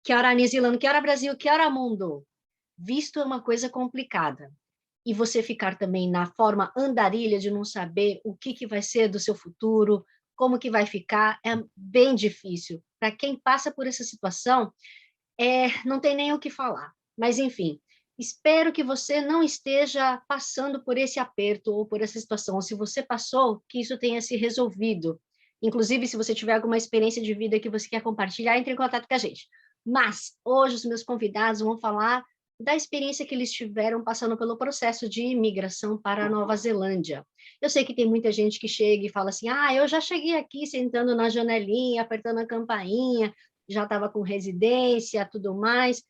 Que hora New Zealand, que hora Brasil, que hora mundo. Visto é uma coisa complicada. E você ficar também na forma andarilha de não saber o que vai ser do seu futuro, como que vai ficar, é bem difícil. Para quem passa por essa situação, não tem nem o que falar. Mas, enfim, espero que você não esteja passando por esse aperto ou por essa situação. Ou se você passou, que isso tenha se resolvido. Inclusive, se você tiver alguma experiência de vida que você quer compartilhar, entre em contato com a gente. Mas, hoje, os meus convidados vão falar da experiência que eles tiveram passando pelo processo de imigração para a Nova Zelândia. Eu sei que tem muita gente que chega e fala assim, eu já cheguei aqui sentando na janelinha, apertando a campainha, já estava com residência, tudo mais,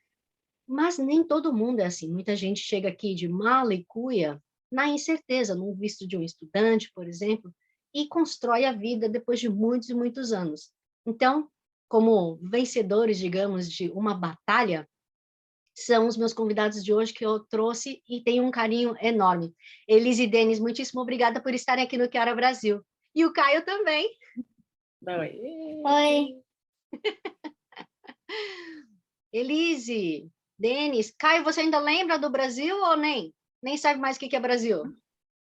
mas nem todo mundo é assim. Muita gente chega aqui de mala e cuia, na incerteza, num visto de um estudante, por exemplo, e constrói a vida depois de muitos e muitos anos. Então, como vencedores, digamos, de uma batalha, são os meus convidados de hoje que eu trouxe e tenho um carinho enorme. Elise e Denis, muitíssimo obrigada por estarem aqui no Que Hora Brasil. E o Caio também. Oi. Oi. Elise, Denis, Caio, você ainda lembra do Brasil ou nem? Nem sabe mais o que é Brasil?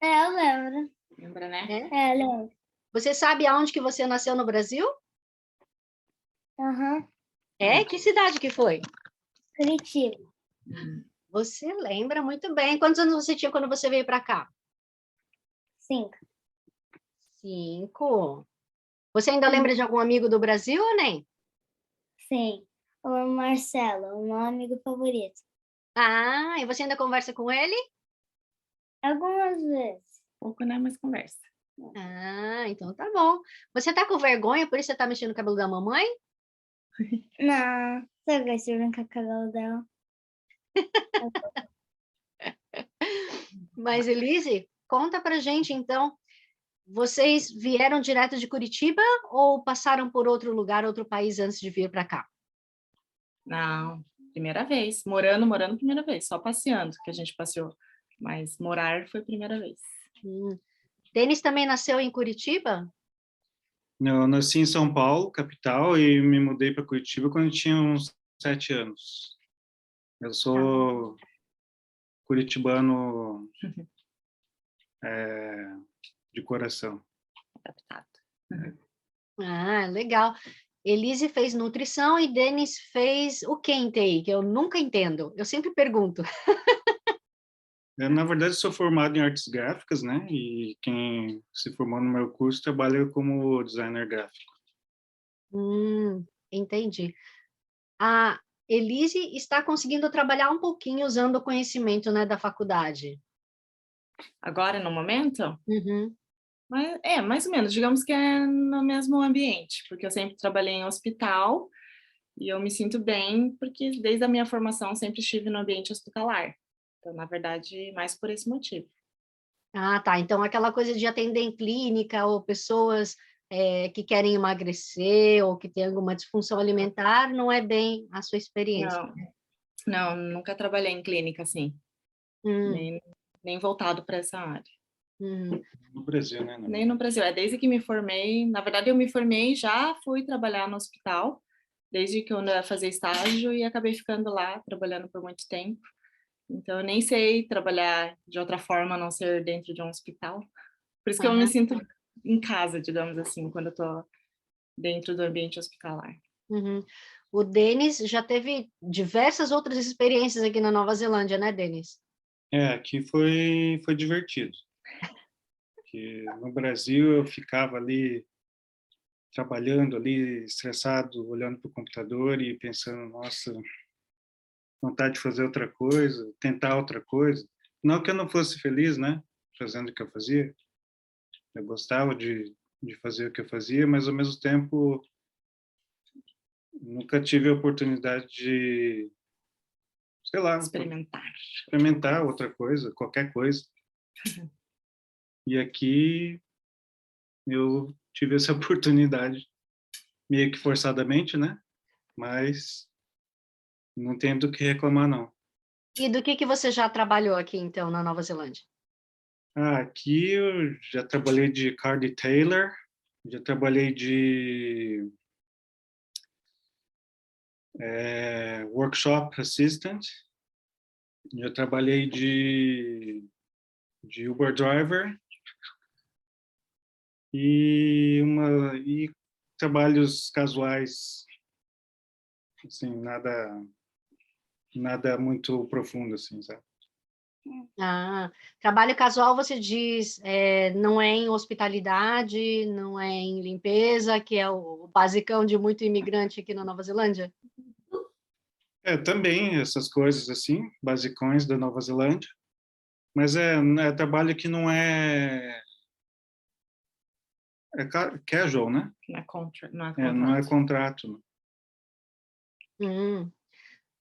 Eu lembro. Lembra, né? Eu lembro. Você sabe aonde que você nasceu no Brasil? Aham. Que cidade que foi? Curitiba. Você lembra muito bem. Quantos anos você tinha quando você veio para cá? 5. 5. Você ainda lembra de algum amigo do Brasil ou nem? Sim. O Marcelo, o meu amigo favorito. E você ainda conversa com ele? Algumas vezes. Pouco, né? Mas conversa. Então tá bom. Você tá com vergonha, por isso você tá mexendo no cabelo da mamãe? Não, eu gosto de brincar com o cabelo dela. Mas, Elise, conta pra gente, então, vocês vieram direto de Curitiba ou passaram por outro lugar, outro país antes de vir para cá? Não, primeira vez. Morando, primeira vez. Só passeando que a gente passeou. Mas morar foi a primeira vez. Denis também nasceu em Curitiba? Eu nasci em São Paulo, capital, e me mudei para Curitiba quando eu tinha uns 7 anos. Eu sou curitibano de coração. Adaptado. Legal. Elise fez nutrição e Denis fez o que em TI? Que eu nunca entendo. Eu sempre pergunto. Na verdade, sou formado em artes gráficas, né? E quem se formou no meu curso trabalha como designer gráfico. Entendi. A Elise está conseguindo trabalhar um pouquinho usando o conhecimento, né, da faculdade. Agora, no momento? Uhum. Mas, mais ou menos. Digamos que é no mesmo ambiente, porque eu sempre trabalhei em hospital e eu me sinto bem porque desde a minha formação sempre estive no ambiente hospitalar. Então, na verdade, mais por esse motivo. Tá. Então, aquela coisa de atender em clínica ou pessoas que querem emagrecer ou que têm alguma disfunção alimentar, não é bem a sua experiência. Não, nunca trabalhei em clínica, assim. Nem voltado para essa área. No Brasil, né? Nem no Brasil. Desde que me formei, na verdade eu me formei e já fui trabalhar no hospital, desde que eu ia fazer estágio e acabei ficando lá, trabalhando por muito tempo. Então eu nem sei trabalhar de outra forma a não ser dentro de um hospital. Por isso que eu me sinto em casa, digamos assim, quando eu tô dentro do ambiente hospitalar. O Denis já teve diversas outras experiências aqui na Nova Zelândia, né, Denis? Aqui foi divertido. Porque no Brasil eu ficava ali trabalhando ali, estressado, olhando para o computador e pensando, nossa, vontade de fazer outra coisa, tentar outra coisa. Não que eu não fosse feliz, né, fazendo o que eu fazia. Eu gostava de fazer o que eu fazia, mas ao mesmo tempo nunca tive a oportunidade de, sei lá, experimentar outra coisa, qualquer coisa. E aqui eu tive essa oportunidade, meio que forçadamente, né? Mas não tenho do que reclamar, não. E do que você já trabalhou aqui, então, na Nova Zelândia? Aqui eu já trabalhei de car detailer, já trabalhei de workshop assistant. Eu trabalhei de Uber driver e trabalhos casuais, assim, nada muito profundo, assim, sabe? Ah, trabalho casual, você diz, não é em hospitalidade, não é em limpeza, que é o basicão de muito imigrante aqui na Nova Zelândia? Também essas coisas assim, basicões da Nova Zelândia, mas é trabalho que não casual, né? Não é contrato. Não é contrato. Hum.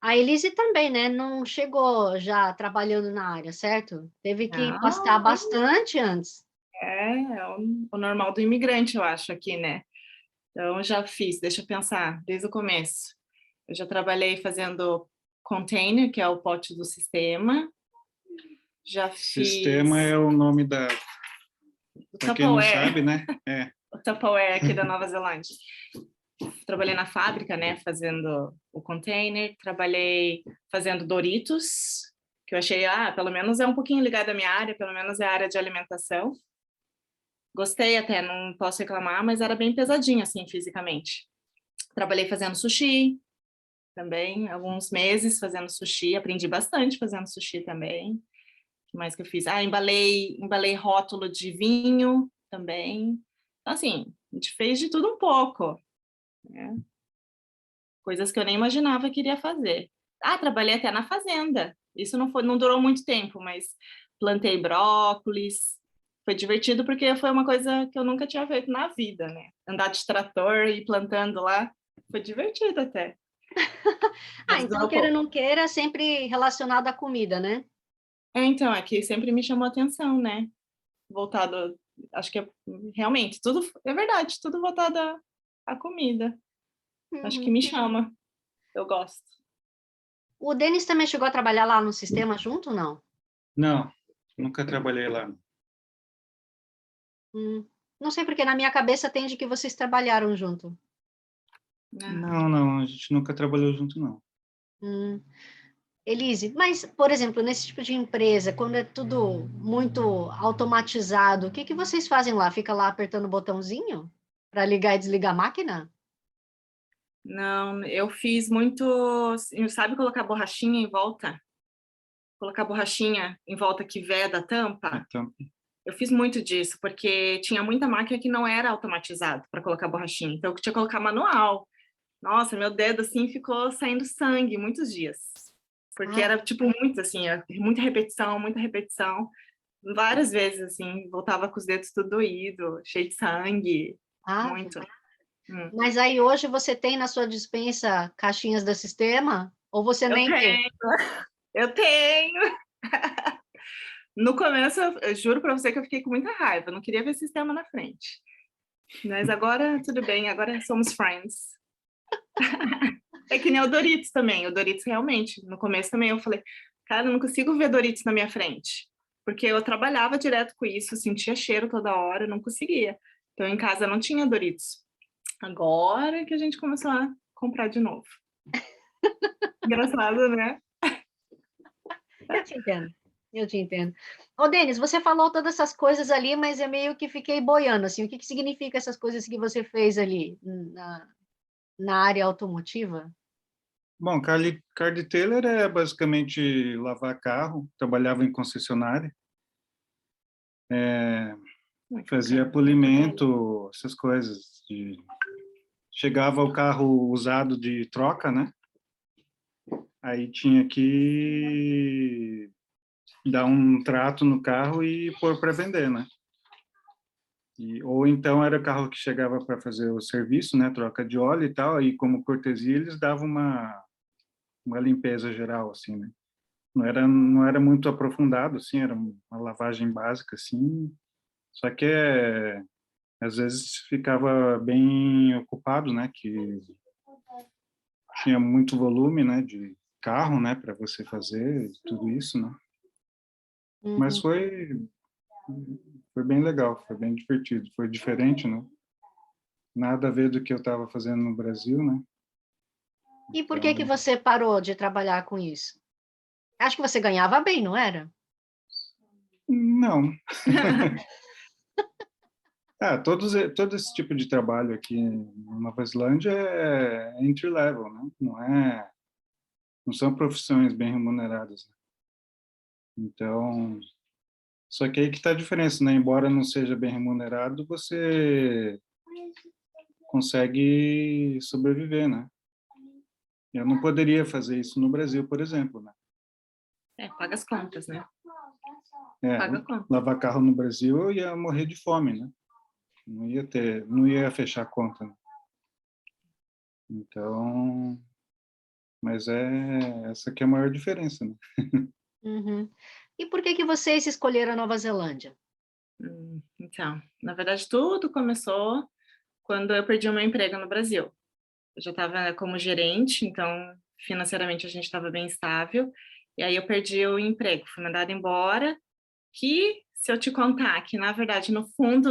A Elise também, né? Não chegou já trabalhando na área, certo? Teve que pastar Não, bastante antes. é o normal do imigrante, eu acho, aqui, né? Então, eu já fiz, deixa eu pensar, desde o começo. Eu já trabalhei fazendo container, que é o pote do sistema. Já Sistema fiz é o nome o para quem não Tupperware, sabe, né? o Tupperware aqui da Nova Zelândia. Trabalhei na fábrica, né, fazendo o container. Trabalhei fazendo Doritos, que eu achei, pelo menos é um pouquinho ligado à minha área, pelo menos é a área de alimentação. Gostei até, não posso reclamar, mas era bem pesadinho, assim, fisicamente. Trabalhei fazendo sushi também, alguns meses fazendo sushi, aprendi bastante fazendo sushi também. O que mais que eu fiz? Embalei rótulo de vinho também. Então, assim, a gente fez de tudo um pouco, né? Coisas que eu nem imaginava que iria fazer. Trabalhei até na fazenda. Isso não durou muito tempo, mas plantei brócolis. Foi divertido porque foi uma coisa que eu nunca tinha feito na vida, né? Andar de trator e plantando lá, foi divertido até. Mas Então, durou queira ou pouco. não queira, sempre relacionado à comida, né? Então, aqui sempre me chamou a atenção, né? Voltado, acho que realmente, tudo, é verdade, tudo voltado à comida. Acho que Uhum. me chama, eu gosto. O Denis também chegou a trabalhar lá no sistema junto, não? Não, nunca trabalhei lá. Não sei porque na minha cabeça tem de que vocês trabalharam junto. Não, a gente nunca trabalhou junto, não. Hum. Elise, mas, por exemplo, nesse tipo de empresa, quando é tudo muito automatizado, o que que vocês fazem lá? Fica lá apertando o botãozinho para ligar e desligar a máquina? Não, eu fiz muito, sabe colocar borrachinha em volta? Colocar borrachinha em volta que veda a tampa? Então, Eu fiz muito disso, porque tinha muita máquina que não era automatizado para colocar borrachinha, então eu tinha que colocar manual. Nossa, meu dedo assim ficou saindo sangue muitos dias. Porque Ah, era tipo muito assim, muita repetição, várias vezes assim, voltava com os dedos tudo doído, cheio de sangue, ah, muito. Hum. mas aí hoje você tem na sua despensa caixinhas do sistema? Ou você Eu nem vê? tenho, eu tenho. No começo, eu juro para você que eu fiquei com muita raiva, não queria ver sistema na frente. Mas agora, tudo bem, agora somos friends. É que nem o Doritos também. O Doritos, realmente, no começo também eu falei, cara, eu não consigo ver Doritos na minha frente. Porque eu trabalhava direto com isso, sentia cheiro toda hora, não conseguia. Então, em casa não tinha Doritos. Agora que a gente começou a comprar de novo. Engraçado, né? Eu te entendo, eu te entendo. Ô, Denis, você falou todas essas coisas ali, mas eu meio que fiquei boiando, assim, o que que significa essas coisas que você fez ali na área automotiva? bom, car detailer é basicamente lavar carro, trabalhava em concessionária, fazia polimento, essas coisas. Chegava o carro usado de troca, né? Aí tinha que dar um trato no carro e pôr para vender, né? Ou então era carro que chegava para fazer o serviço, né? Troca de óleo e tal, aí como cortesia eles davam uma limpeza geral, assim, né? Não era muito aprofundado, assim, era uma lavagem básica, assim, só que às vezes ficava bem ocupado, né? Que tinha muito volume, né? De carro, né? Para você fazer tudo isso, né? Mas Uhum. foi bem legal, foi bem divertido, foi diferente, né? Nada a ver do que eu estava fazendo no Brasil, né? E por que que Então, você parou de trabalhar com isso? Acho que você ganhava bem, não era? não. Todo esse tipo de trabalho aqui na Nova Zelândia é entry level, né? Não são profissões bem remuneradas, né? Então, só que aí que está a diferença, né? Embora não seja bem remunerado, você consegue sobreviver, né? Eu não poderia fazer isso no Brasil, por exemplo, né? Paga as contas, né? É, Paga a conta. lavar carro no Brasil eu ia morrer de fome, né? Não ia fechar a conta, né? Então, mas essa que é a maior diferença, né? Uhum. E por que que vocês escolheram a Nova Zelândia? Então, na verdade, tudo começou quando eu perdi o meu emprego no Brasil. Eu já estava como gerente, então financeiramente a gente estava bem estável. E aí eu perdi o emprego, fui mandada embora. Que se eu te contar que na verdade no fundo,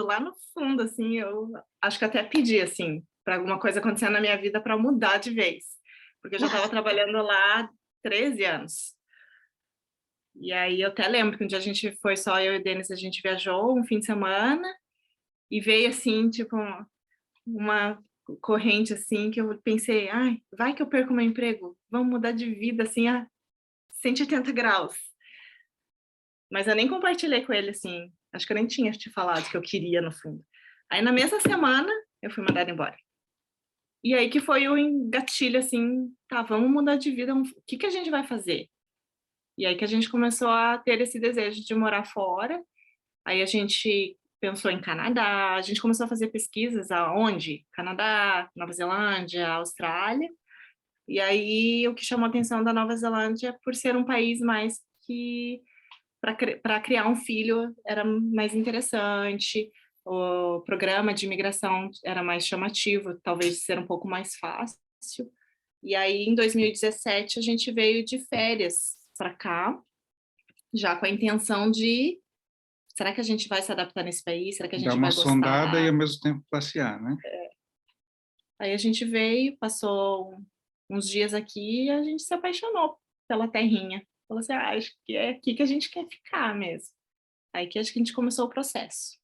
lá no fundo, assim, eu acho que até pedi assim para alguma coisa acontecer na minha vida para mudar de vez, porque eu já estava trabalhando lá há 13 anos. E aí eu até lembro que um dia a gente foi só eu e o Denis, a gente viajou um fim de semana e veio assim, tipo, uma corrente assim que eu pensei, ai, vai que eu perco meu emprego, vamos mudar de vida assim a 180 graus. Mas eu nem compartilhei com ele assim, acho que eu nem tinha te falado que eu queria no fundo. Aí na mesma semana eu fui mandada embora. E aí que foi o engatilho assim, tá, vamos mudar de vida, o que que a gente vai fazer? E aí que a gente começou a ter esse desejo de morar fora. Aí a gente pensou em Canadá, a gente começou a fazer pesquisas aonde? Canadá, Nova Zelândia, Austrália. E aí o que chamou a atenção da Nova Zelândia é por ser um país mais que para criar um filho era mais interessante, o programa de imigração era mais chamativo, talvez ser um pouco mais fácil. E aí em 2017 a gente veio de férias para cá, já com a intenção de será que a gente vai se adaptar nesse país? Será que a Dar gente uma vai sondada e gostar? ao mesmo tempo passear, né? Aí a gente veio, passou uns dias aqui e a gente se apaixonou pela terrinha. Falou assim, acho que é aqui que a gente quer ficar mesmo. Aí que acho que a gente começou o processo.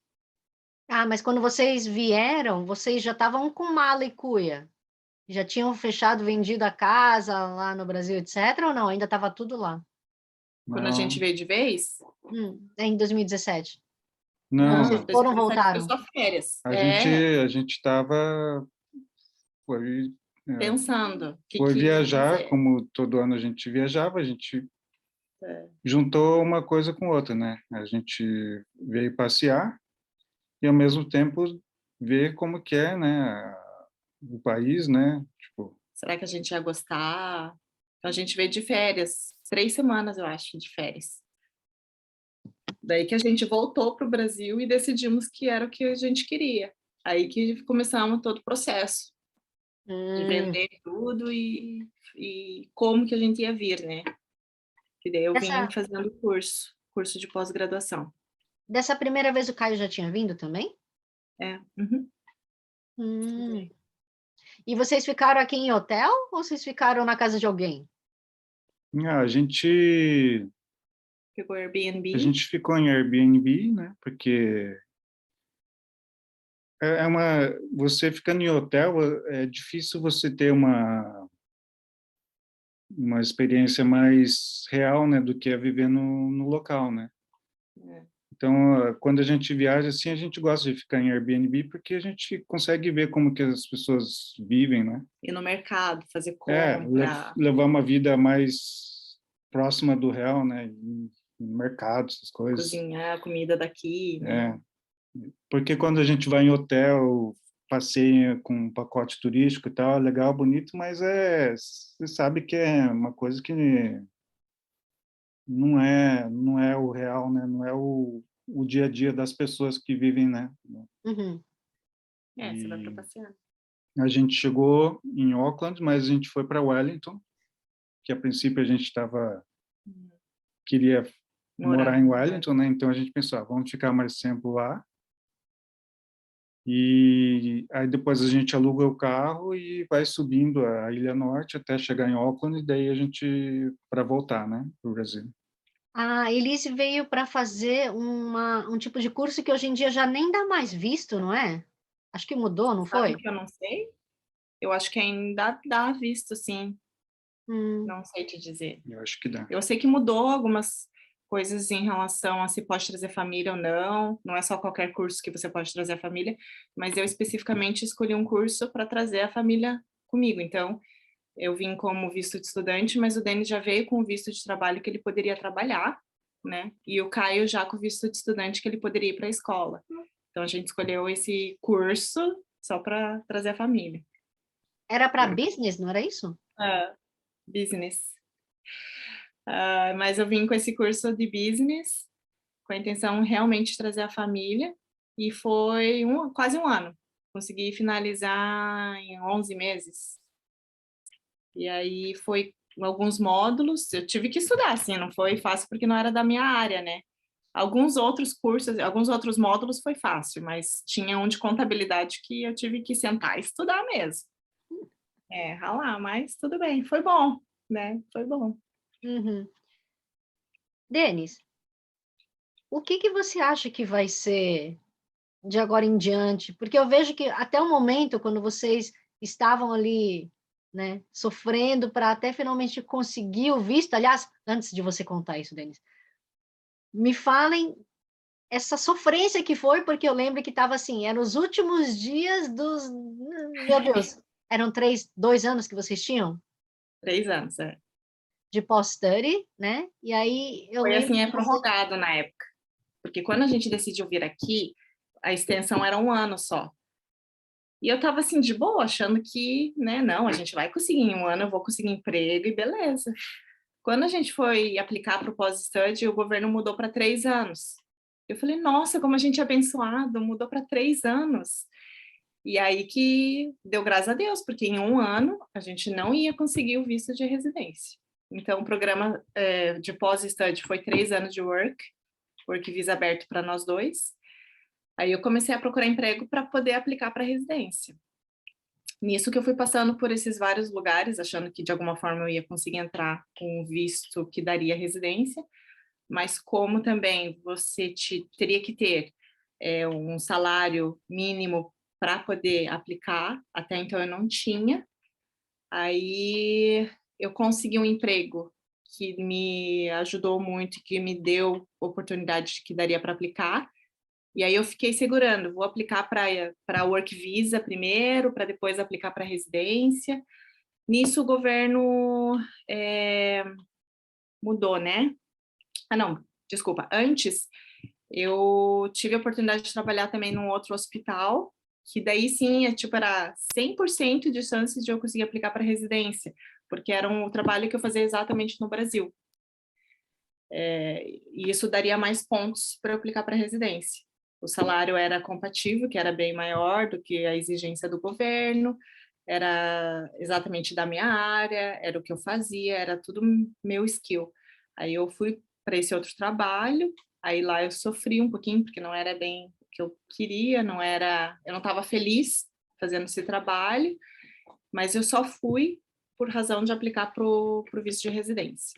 Ah, mas quando vocês vieram, vocês já estavam com mala e cuia? Já tinham fechado, vendido a casa lá no Brasil, etc. Ou não? Ainda estava tudo lá? Quando a gente Não, veio de vez, É em 2017. Ou não, vocês não. foram, 2017 foi voltaram? só férias. A gente estava foi, é, Pensando o que, foi que ia viajar, fazer. como todo ano a gente viajava, a gente É. juntou uma coisa com outra, né? A gente veio passear e ao mesmo tempo ver como que é, né, o país, né? Tipo, Será que a gente ia gostar? Então a gente veio de férias, 3 semanas, eu acho, de férias. Daí que a gente voltou para o Brasil e decidimos que era o que a gente queria. Aí que começamos todo o processo de Hum, vender tudo e como que a gente ia vir, né? Que daí eu vim dessa, fazendo curso de pós-graduação. dessa primeira vez o Caio já tinha vindo também? É, uhum. Hum. E vocês ficaram aqui em hotel ou vocês ficaram na casa de alguém? a gente Pegou a Airbnb. gente ficou em Airbnb, né? Porque é uma você ficando em hotel é difícil você ter uma experiência mais real, né, do que é viver no local, né? É. Então, quando a gente viaja assim, a gente gosta de ficar em Airbnb porque a gente consegue ver como que as pessoas vivem, né? Ir no mercado, fazer É, compra, levar uma vida mais próxima do real, né? Em mercado, essas coisas. cozinhar a comida daqui, É, né? porque quando a gente vai em hotel, passeia com um pacote turístico e tal, é legal, bonito, mas você sabe que é uma coisa que não é o real, né? Não é o dia a dia das pessoas que vivem, né? Você vai para E passear. a gente chegou em Auckland, mas a gente foi para Wellington, que a princípio a gente queria morar Morar. em Uhum. Wellington, né? Então a gente pensou, vamos ficar mais tempo lá. E aí depois a gente aluga o carro e vai subindo a Ilha Norte até chegar em Auckland, e daí a gente, para voltar, né, para o Brasil. A Elise veio para fazer um tipo de curso que hoje em dia já nem dá mais visto, não é? Acho que mudou, não Sabe foi? que eu não sei? Eu acho que ainda dá visto, sim. Hum, Não sei te dizer. Eu acho que dá. Eu sei que mudou algumas coisas em relação a se pode trazer família ou não. Não é só qualquer curso que você pode trazer a família, mas eu especificamente escolhi um curso para trazer a família comigo. Então, eu vim como visto de estudante, mas o Denis já veio com o visto de trabalho que ele poderia trabalhar, né? E o Caio já com o visto de estudante que ele poderia ir para a escola. Então, a gente escolheu esse curso só para trazer a família. era para business, não era isso? Business. Mas eu vim com esse curso de business, com a intenção realmente de trazer a família, e foi quase um ano. Consegui finalizar em 11 meses. E aí foi alguns módulos, eu tive que estudar, assim, não foi fácil porque não era da minha área, né? Alguns outros cursos, alguns outros módulos foi fácil, mas tinha um de contabilidade que eu tive que sentar e estudar mesmo. Ralar, mas tudo bem, foi bom, né? Foi bom. Uhum. Denis, o que que você acha que vai ser de agora em diante? Porque eu vejo que até o momento, quando vocês estavam ali, né, sofrendo para até finalmente conseguir o visto, aliás, antes de você contar isso, Denis, me falem essa sofrência que foi, porque eu lembro que estava assim, eram os últimos dias dos... Meu Deus, eram 2 anos que vocês tinham 3 anos, de post-study, né? E aí eu Foi lembro assim, que você... prorrogado na época. Porque quando a gente decidiu vir aqui, a extensão era 1 ano só. E eu tava assim, de boa, achando que, né, não, a gente vai conseguir em 1 ano, eu vou conseguir emprego e beleza. Quando a gente foi aplicar para o pós-study, o governo mudou para 3 anos. Eu falei, nossa, como a gente é abençoado, mudou para 3 anos. E aí que deu graças a Deus, porque em 1 ano a gente não ia conseguir o visto de residência. Então, o programa de pós-study foi 3 anos de work visa aberto para nós dois. Aí eu comecei a procurar emprego para poder aplicar para residência. Nisso que eu fui passando por esses vários lugares, achando que de alguma forma eu ia conseguir entrar com o visto que daria residência, mas como também teria que ter um salário mínimo para poder aplicar, até então eu não tinha. Aí eu consegui um emprego que me ajudou muito, que me deu oportunidade que daria para aplicar. E aí eu fiquei segurando, vou aplicar para Work Visa primeiro, para depois aplicar para residência. Nisso o governo mudou, né? Não, desculpa. Antes eu tive a oportunidade de trabalhar também num outro hospital, que daí sim, era 100% de chances de eu conseguir aplicar para residência, porque era um trabalho que eu fazia exatamente no Brasil. E isso daria mais pontos para eu aplicar para residência. O salário era compatível, que era bem maior do que a exigência do governo, era exatamente da minha área, era o que eu fazia, era tudo meu skill. Aí eu fui para esse outro trabalho, aí lá eu sofri um pouquinho, porque não era bem o que eu queria, eu não estava feliz fazendo esse trabalho, mas eu só fui por razão de aplicar para o visto de residência,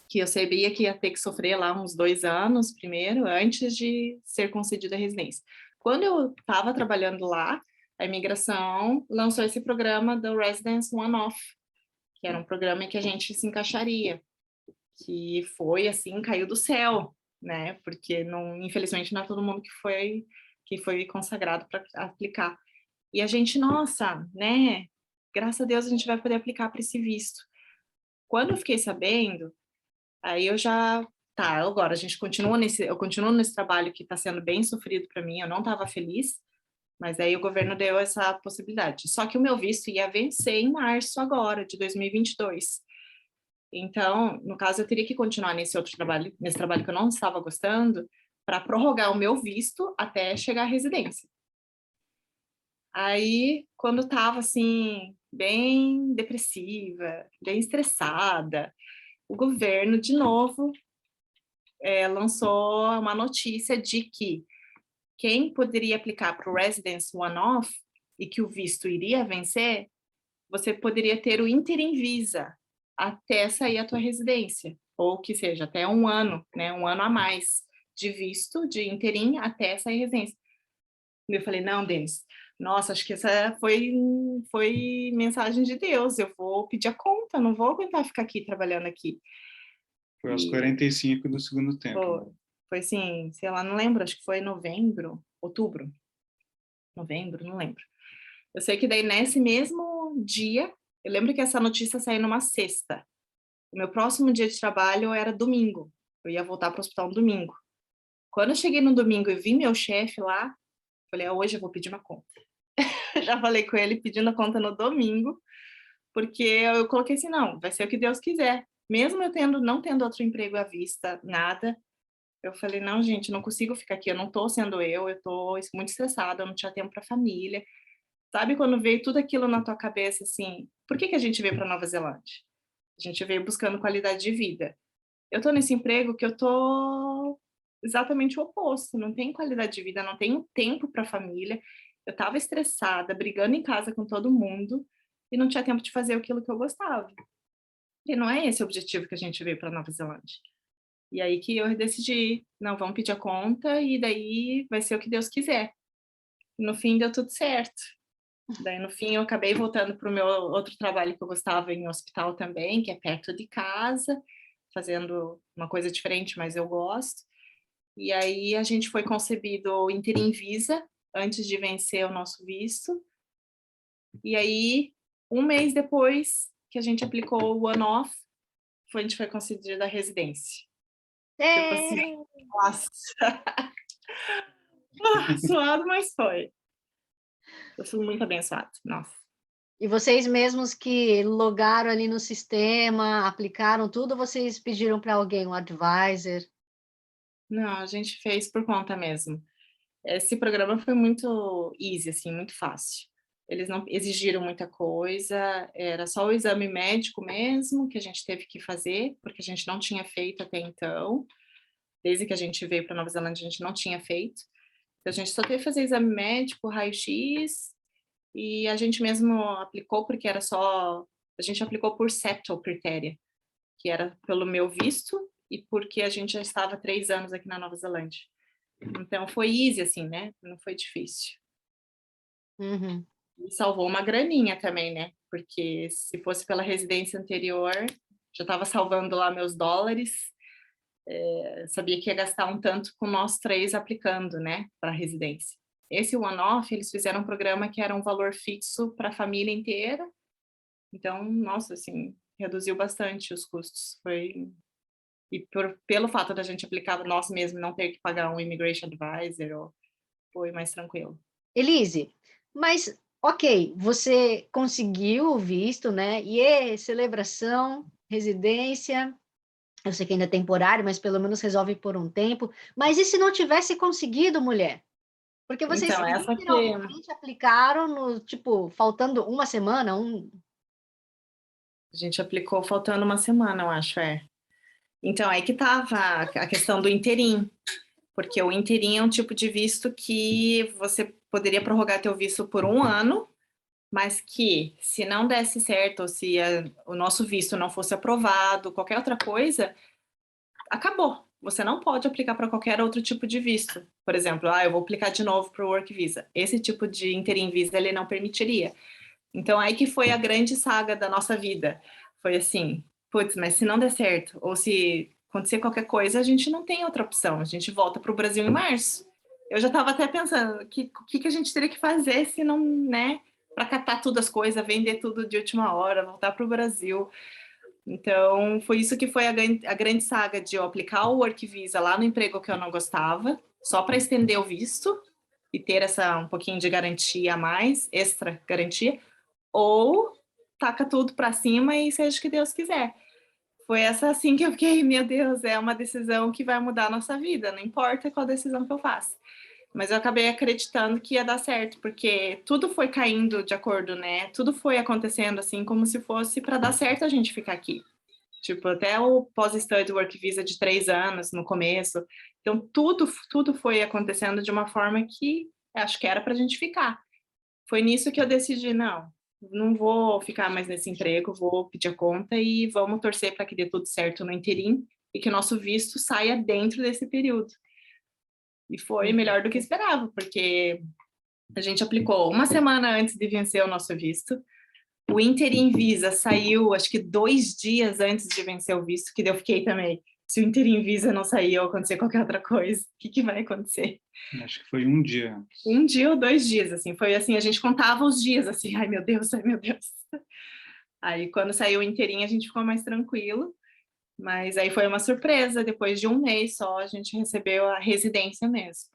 que eu sabia que ia ter que sofrer lá uns 2 anos primeiro, antes de ser concedida a residência. Quando eu estava trabalhando lá, a imigração lançou esse programa do Residence One-Off, que era um programa em que a gente se encaixaria, que foi assim, caiu do céu, né? Porque não, infelizmente não é todo mundo que foi consagrado para aplicar. E a gente, nossa, né? Graças a Deus a gente vai poder aplicar para esse visto. Quando eu fiquei sabendo, aí eu já, tá, agora a gente eu continuo nesse trabalho que está sendo bem sofrido para mim, eu não estava feliz, mas aí o governo deu essa possibilidade. Só que o meu visto ia vencer em março agora, de 2022. Então, no caso, eu teria que continuar nesse outro trabalho, nesse trabalho que eu não estava gostando, para prorrogar o meu visto até chegar à residência. Aí, quando estava assim, bem depressiva, bem estressada, o governo, de novo, lançou uma notícia de que quem poderia aplicar para o Residence One-Off e que o visto iria vencer, você poderia ter o Interim Visa até sair a tua residência, ou que seja, até 1 ano, né, 1 ano a mais de visto, de interim, até sair a residência. E eu falei, não, Denis, nossa, acho que essa foi mensagem de Deus, eu vou pedir a conta, não vou aguentar ficar aqui, trabalhando aqui. Foi aos 45 do segundo tempo. Foi assim, sei lá, não lembro, acho que foi novembro, outubro, novembro, não lembro. Eu sei que daí nesse mesmo dia, eu lembro que essa notícia saiu numa sexta. O meu próximo dia de trabalho era domingo. Eu ia voltar para o hospital no domingo. Quando eu cheguei no domingo e vi meu chefe lá, falei, hoje eu vou pedir uma conta. Já falei com ele pedindo a conta no domingo, porque eu coloquei assim, não, vai ser o que Deus quiser. Mesmo eu não tendo outro emprego à vista, nada, eu falei, não, gente, não consigo ficar aqui, eu não tô sendo eu tô muito estressada, eu não tinha tempo para família. Sabe quando veio tudo aquilo na tua cabeça, assim, por que a gente veio para Nova Zelândia? A gente veio buscando qualidade de vida. Eu tô nesse emprego que eu tô exatamente o oposto, não tenho qualidade de vida, não tenho tempo para família, eu tava estressada, brigando em casa com todo mundo, e não tinha tempo de fazer aquilo que eu gostava. E não é esse o objetivo que a gente veio para Nova Zelândia. E aí que eu decidi, não, vamos pedir a conta, e daí vai ser o que Deus quiser. No fim deu tudo certo. Daí, no fim, eu acabei voltando para o meu outro trabalho que eu gostava em hospital também, que é perto de casa, fazendo uma coisa diferente, mas eu gosto. E aí, a gente foi concebido o Interim Visa, antes de vencer o nosso visto. E aí, 1 mês depois que a gente aplicou o One-Off, a gente foi concedida a residência. Tipo assim, nossa. Suado, mas foi. Eu fui muito abençoada, nossa. E vocês mesmos que logaram ali no sistema, aplicaram tudo, vocês pediram para alguém, um advisor? Não, a gente fez por conta mesmo. Esse programa foi muito easy, assim, muito fácil. Eles não exigiram muita coisa, era só o exame médico mesmo que a gente teve que fazer, porque a gente não tinha feito até então. Desde que a gente veio para Nova Zelândia, a gente não tinha feito. Então, a gente só teve que fazer exame médico, raio-x, e a gente mesmo aplicou, porque era só... A gente aplicou por settle critério, que era pelo meu visto e porque a gente já estava 3 anos aqui na Nova Zelândia. Então, foi easy, assim, né? Não foi difícil. Uhum. E salvou uma graninha também, né? Porque se fosse pela residência anterior, já estava salvando lá meus dólares. Sabia que ia gastar um tanto com nós 3 aplicando, né? Para a residência. Esse One-Off, eles fizeram um programa que era um valor fixo para a família inteira. Então, nossa, assim, reduziu bastante os custos. E pelo fato da gente aplicar nós mesmos, não ter que pagar um immigration advisor, foi mais tranquilo. Elise, mas, ok, você conseguiu o visto, né? E celebração, residência, eu sei que ainda é temporário, mas pelo menos resolve por um tempo. Mas e se não tivesse conseguido, mulher? Porque vocês Então, essa literalmente aplicaram no, tipo, faltando uma semana, A gente aplicou faltando uma semana, eu acho, Então, aí que estava a questão do interim, porque o interim é um tipo de visto que você poderia prorrogar teu visto por 1 ano, mas que, se não desse certo, ou se o nosso visto não fosse aprovado, qualquer outra coisa, acabou. Você não pode aplicar para qualquer outro tipo de visto. Por exemplo, eu vou aplicar de novo para o Work Visa. Esse tipo de Interim Visa, ele não permitiria. Então, aí que foi a grande saga da nossa vida. Foi assim, putz, mas se não der certo, ou se acontecer qualquer coisa, a gente não tem outra opção. A gente volta para o Brasil em março. Eu já estava até pensando, o que a gente teria que fazer se não, né, para catar tudo as coisas, vender tudo de última hora, voltar para o Brasil. Então, foi isso que foi a grande saga de eu aplicar o Work Visa lá no emprego que eu não gostava, só para estender o visto e ter um pouquinho de garantia a mais, extra garantia, ou taca tudo para cima e seja o que Deus quiser. Foi essa assim que eu fiquei, meu Deus, é uma decisão que vai mudar a nossa vida, não importa qual decisão que eu faça. Mas eu acabei acreditando que ia dar certo, porque tudo foi caindo de acordo, né? Tudo foi acontecendo assim, como se fosse para dar certo a gente ficar aqui. Tipo, até o Post-Study Work Visa de 3 anos no começo. Então, tudo foi acontecendo de uma forma que acho que era para a gente ficar. Foi nisso que eu decidi, não vou ficar mais nesse emprego, vou pedir a conta e vamos torcer para que dê tudo certo no interim e que o nosso visto saia dentro desse período. E foi melhor do que esperava, porque a gente aplicou uma semana antes de vencer o nosso visto. O Interim Visa saiu, acho que 2 dias antes de vencer o visto, que eu fiquei também. Se o Interim Visa não sair ou acontecer qualquer outra coisa, o que vai acontecer? Acho que foi um dia antes. 1 dia ou 2 dias, assim. Foi assim, a gente contava os dias, assim. Ai, meu Deus, ai, meu Deus. Aí, quando saiu o Interim, a gente ficou mais tranquilo. Mas aí foi uma surpresa. Depois de 1 mês só, a gente recebeu a residência mesmo.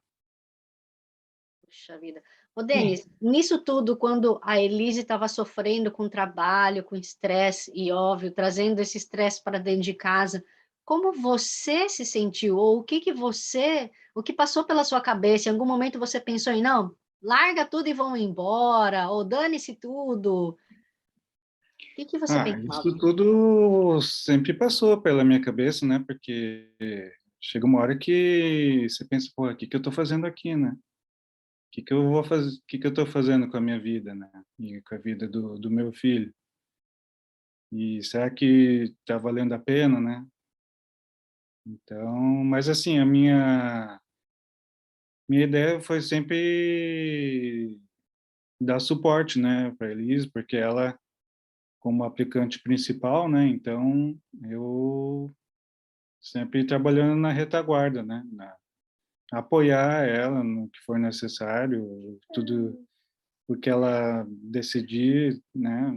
Puxa vida. Ô, Denis, nisso tudo, quando a Elise estava sofrendo com o trabalho, com estresse, e óbvio, trazendo esse estresse para dentro de casa, como você se sentiu? Ou o que passou pela sua cabeça? Em algum momento você pensou em, não, larga tudo e vão embora, ou dane-se tudo. O que você pensava? Isso tudo sempre passou pela minha cabeça, né? Porque chega uma hora que você pensa, pô, o que que eu estou fazendo aqui, né? O que que eu vou fazer? O que que eu estou fazendo com a minha vida, né? E com a vida do meu filho? E será que está valendo a pena, né? Então, mas assim, a minha ideia foi sempre dar suporte, né, para a Elise, porque ela, como aplicante principal, né, então eu sempre trabalhando na retaguarda, né, apoiar ela no que for necessário, tudo o que ela decidir, né,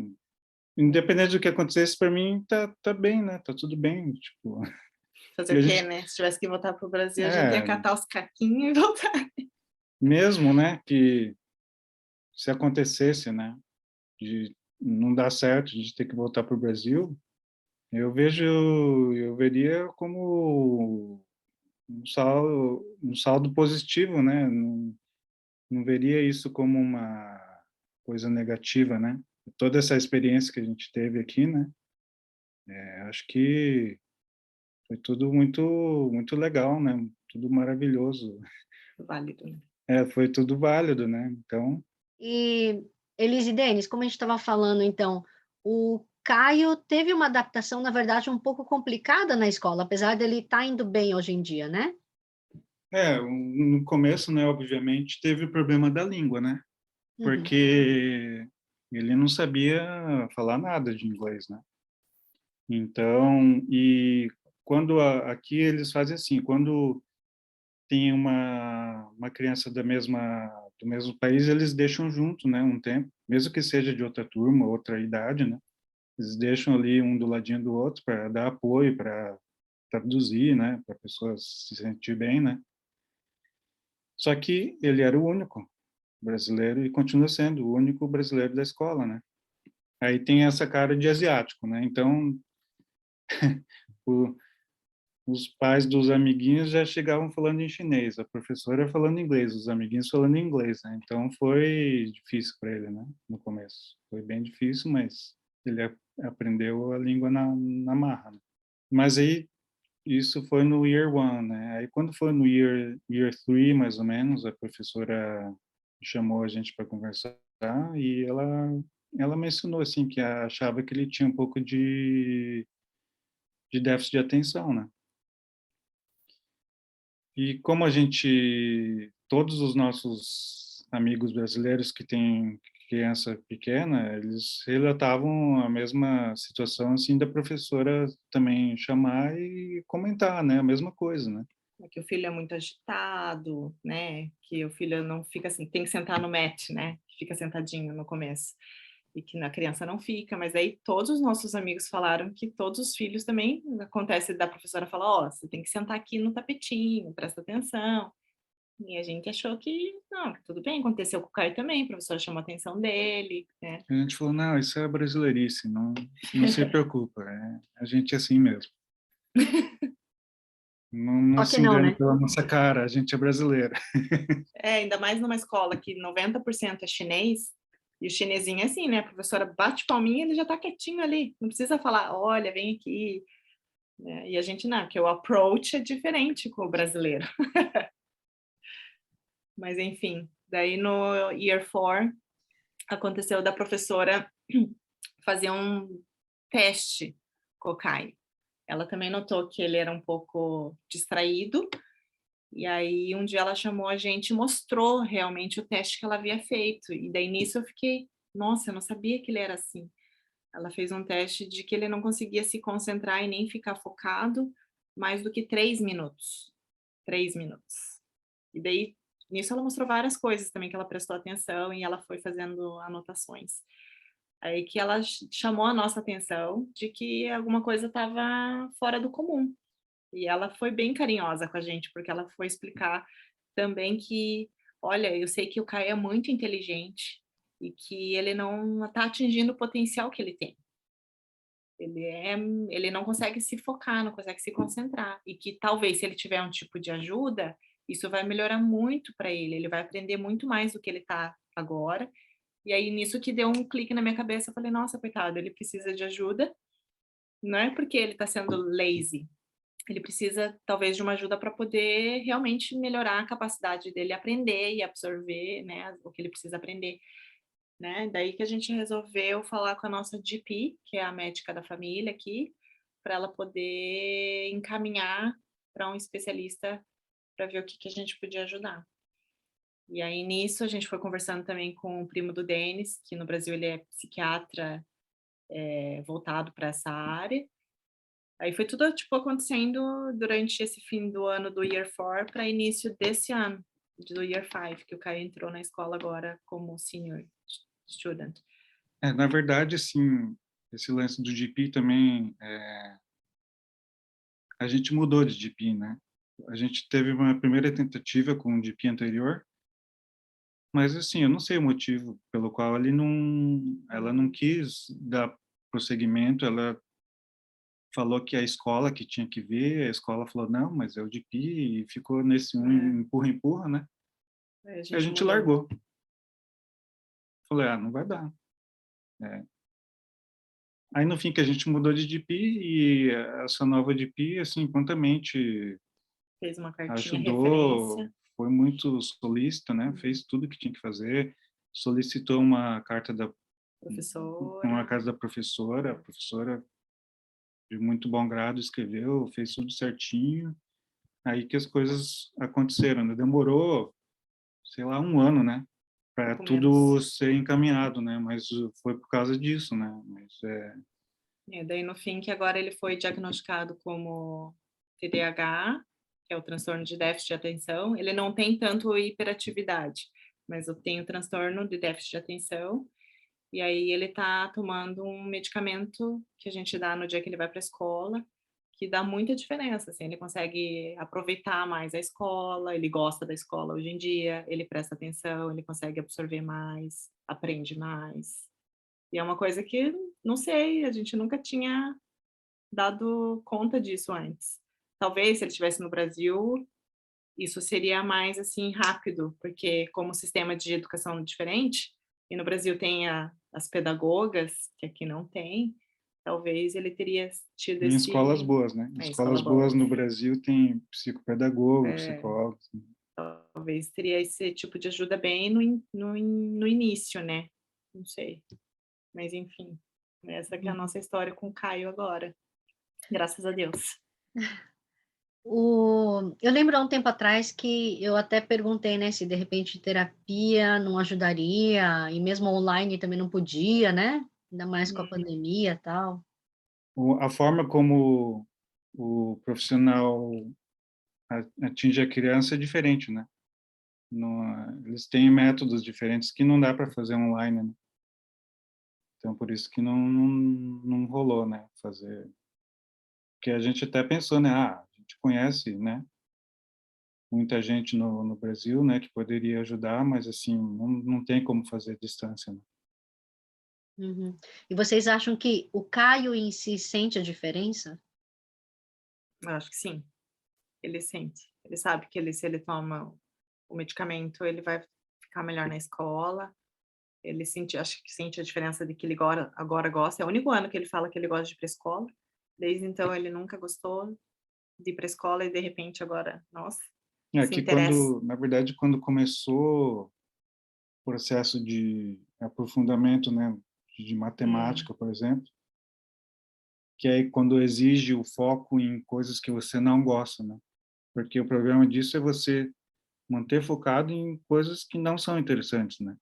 independente do que acontecesse, para mim tá bem, né, tá tudo bem, tipo. Fazer E o a quê, gente, né? Se tivesse que voltar para o Brasil, a gente ia é, catar os caquinhos e voltar. mesmo, né, que se acontecesse, né, de não dar certo, de ter que voltar para o Brasil, eu veria como um saldo positivo, né? Não veria isso como uma coisa negativa, né? Toda essa experiência que a gente teve aqui, né? Acho que foi tudo muito legal, né? Tudo maravilhoso. Válido, né? Foi tudo válido, né? Então, E, Elise e Denis, como a gente estava falando, então, o Caio teve uma adaptação, na verdade, um pouco complicada na escola, apesar dele estar indo bem hoje em dia, né? no começo, né, obviamente, teve o problema da língua, né? Uhum. Porque ele não sabia falar nada de inglês, né? Então, e quando aqui eles fazem assim, quando tem uma criança do mesmo país, eles deixam junto, né, um tempo, mesmo que seja de outra turma, outra idade, né? Eles deixam ali um do ladinho do outro para dar apoio, para traduzir, né, para a pessoa se sentir bem, né? Só que ele era o único brasileiro e continua sendo o único brasileiro da escola, né? Aí tem essa cara de asiático, né? Então, o, os pais dos amiguinhos já chegavam falando em chinês, a professora falando inglês, os amiguinhos falando inglês, né? Então foi difícil para ele, né? No começo. Foi bem difícil, mas ele aprendeu a língua na marra, né? Mas aí isso foi no year one, né? Aí quando foi no year three, mais ou menos, a professora chamou a gente para conversar e ela mencionou assim que achava que ele tinha um pouco de déficit de atenção, né? E como todos os nossos amigos brasileiros que têm criança pequena, eles relatavam a mesma situação assim da professora também chamar e comentar, né? A mesma coisa, né? Que o filho é muito agitado, né? Que o filho não fica assim, tem que sentar no mat, né? Que fica sentadinho no começo. E que a criança não fica, mas aí todos os nossos amigos falaram que todos os filhos também acontece da professora falar, ó, você tem que sentar aqui no tapetinho, presta atenção. E a gente achou que, não, tudo bem, aconteceu com o Caio também, a professora chamou a atenção dele, né? A gente falou, não, isso é brasileirice, não se preocupa, a gente é assim mesmo. Não Só que se não, engane né? pela nossa cara, a gente é brasileiro. Ainda mais numa escola que 90% é chinês, e o chinesinho é assim, né? A professora bate palminha e ele já tá quietinho ali. Não precisa falar, olha, vem aqui. né? E a gente não, porque o approach é diferente com o brasileiro. Mas, enfim, daí no Year 4, aconteceu da professora fazer um teste com o Caio. Ela também notou que ele era um pouco distraído, e aí um dia ela chamou a gente e mostrou realmente o teste que ela havia feito. E daí nisso eu fiquei, nossa, eu não sabia que ele era assim. Ela fez um teste de que ele não conseguia se concentrar e nem ficar focado mais do que 3 minutos. 3 minutos. E daí, nisso ela mostrou várias coisas também que ela prestou atenção e ela foi fazendo anotações. Aí que ela chamou a nossa atenção de que alguma coisa estava fora do comum. E ela foi bem carinhosa com a gente, porque ela foi explicar também que, olha, eu sei que o Caio é muito inteligente e que ele não está atingindo o potencial que ele tem. Ele não consegue se focar, não consegue se concentrar. E que talvez se ele tiver um tipo de ajuda, isso vai melhorar muito para ele. Ele vai aprender muito mais do que ele está agora. E aí, nisso que deu um clique na minha cabeça, eu falei, nossa, coitado, ele precisa de ajuda. Não é porque ele está sendo lazy. Ele precisa, talvez, de uma ajuda para poder realmente melhorar a capacidade dele aprender e absorver, né, o que ele precisa aprender. Né? Daí que a gente resolveu falar com a nossa GP, que é a médica da família aqui, para ela poder encaminhar para um especialista para ver o que a gente podia ajudar. E aí, nisso, a gente foi conversando também com o primo do Denis, que no Brasil ele é psiquiatra voltado para essa área. Aí foi tudo, tipo, acontecendo durante esse fim do ano do Year 4 para início desse ano, do Year 5, que o Caio entrou na escola agora como senior student. Na verdade, assim, esse lance do GP também, a gente mudou de GP, né? A gente teve uma primeira tentativa com o GP anterior, mas assim, eu não sei o motivo pelo qual ela não quis dar prosseguimento, ela falou que a escola que tinha que ver, a escola falou, não, mas é o GP, e ficou nesse empurra-empurra, né? A A gente mudou. largou. Falei, não vai dar. Aí, no fim, que a gente mudou de DP e essa nova DP, assim, prontamente Fez uma cartinha ajudou, referência. foi muito solícita, né? Fez tudo que tinha que fazer, solicitou uma carta da professora, a professora de muito bom grado escreveu, fez tudo certinho, aí que as coisas aconteceram, né? Demorou, sei lá, 1 ano, né? Para tudo ser encaminhado, né? Mas foi por causa disso, né? Mas daí no fim que agora ele foi diagnosticado como TDAH, que é o transtorno de déficit de atenção. Ele não tem tanto hiperatividade, mas eu tenho transtorno de déficit de atenção. E aí ele tá tomando um medicamento que a gente dá no dia que ele vai para a escola, que dá muita diferença, assim, ele consegue aproveitar mais a escola, ele gosta da escola hoje em dia, ele presta atenção, ele consegue absorver mais, aprende mais. E é uma coisa que, não sei, a gente nunca tinha dado conta disso antes. Talvez, se ele estivesse no Brasil, isso seria mais, assim, rápido, porque como o sistema de educação é diferente, e no Brasil tem as pedagogas, que aqui não tem, talvez ele teria tido em escolas boas, né? Escolas boas no Brasil tem psicopedagogo, psicólogo. Talvez teria esse tipo de ajuda bem no início, né? Não sei. Mas, enfim, essa que é a nossa história com o Caio agora. Graças a Deus. Eu lembro há um tempo atrás que eu até perguntei, né, se de repente terapia não ajudaria, e mesmo online também não podia, né? Ainda mais com a pandemia e tal. A forma como o profissional atinge a criança é diferente, né? Eles têm métodos diferentes que não dá para fazer online, né? Então, por isso que não rolou, né? Fazer. Porque a gente até pensou, né? A gente conhece, né? Muita gente no Brasil, né? Que poderia ajudar, mas, assim, não tem como fazer à distância, né? Uhum. E vocês acham que o Caio em si sente a diferença? Eu acho que sim. Ele sente. Ele sabe que se ele toma o medicamento, ele vai ficar melhor na escola. Ele acho que sente a diferença de que ele agora gosta. É o único ano que ele fala que ele gosta de ir para a escola. Desde então ele nunca gostou de ir para a escola e de repente agora, nossa, É se que interessa. quando, na verdade, quando começou o processo de aprofundamento, né, de matemática, por exemplo, que é quando exige o foco em coisas que você não gosta, né? Porque o problema disso é você manter focado em coisas que não são interessantes, né?